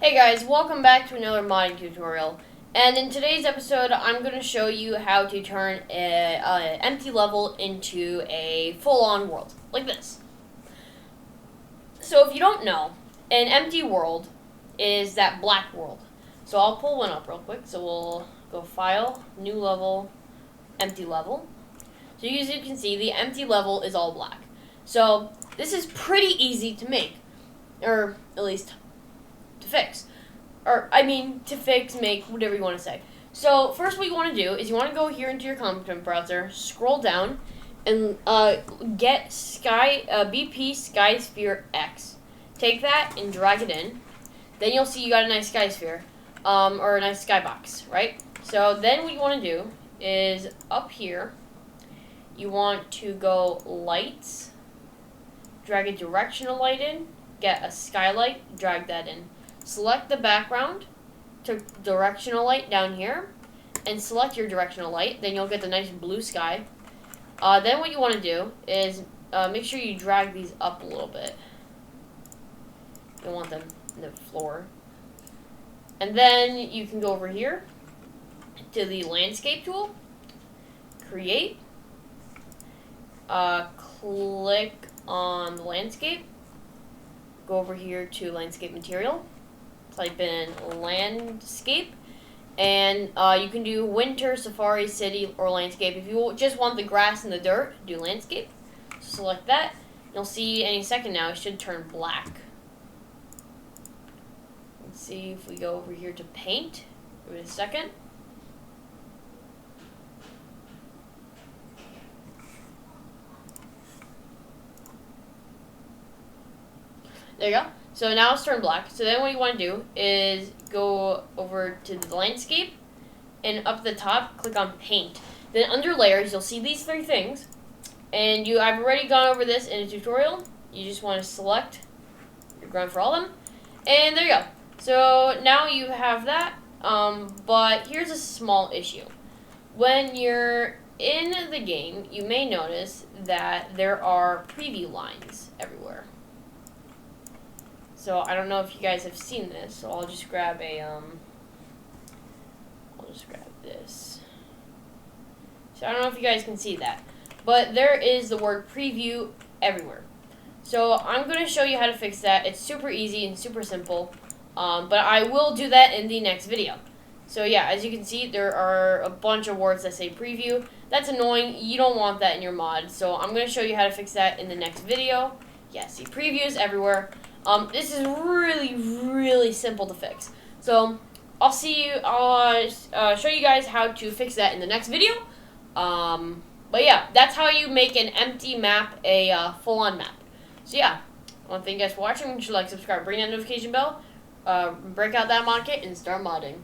Hey guys, welcome back to another modding tutorial. And in today's episode, I'm going to show you how to turn an empty level into a full-on world, like this. So if you don't know, an empty world is that black world. So I'll pull one up real quick. So we'll go File, New Level, Empty Level. So as you can see, the empty level is all black. So this is pretty easy to make, or at least to fix. To fix, make, whatever you want to say. So first what you want to do is you want to go here into your content browser, scroll down, and get BP Sky Sphere X. Take that and drag it in. Then you'll see you got a nice sky sphere, or a nice skybox, right? So then what you want to do is up here, you want to go lights, drag a directional light in, get a skylight, drag that in. Select the background to directional light down here, and select your directional light. Then you'll get the nice blue sky. Then what you want to do is make sure you drag these up a little bit. You don't want them in the floor. And then you can go over here to the landscape tool, create, click on the landscape, go over here to landscape material, type in landscape, and you can do winter, safari, city, or landscape. If you just want the grass and the dirt, do landscape. Select that. You'll see any second now it should turn black. Let's see if we go over here to paint. Give it a second. There you go. So now it's turned black. So then what you want to do is go over to the landscape, and up at the top, click on paint. Then under layers, you'll see these three things. And I've already gone over this in a tutorial. You just want to select your ground for all of them. And there you go. So now you have that. But here's a small issue. When you're in the game, you may notice that there are preview lines everywhere. So I don't know if you guys have seen this, so I'll just grab this. So I don't know if you guys can see that, but there is the word preview everywhere. So I'm going to show you how to fix that. It's super easy and super simple, but I will do that in the next video. So yeah, as you can see, there are a bunch of words that say preview. That's annoying. You don't want that in your mod, so I'm going to show you how to fix that in the next video. Yeah, see, previews everywhere. This is really, really simple to fix. So I'll show you guys how to fix that in the next video. But yeah, that's how you make an empty map a full-on map. So yeah, I want to thank you guys for watching. Make sure to like, subscribe, ring that notification bell, break out that mod kit, and start modding.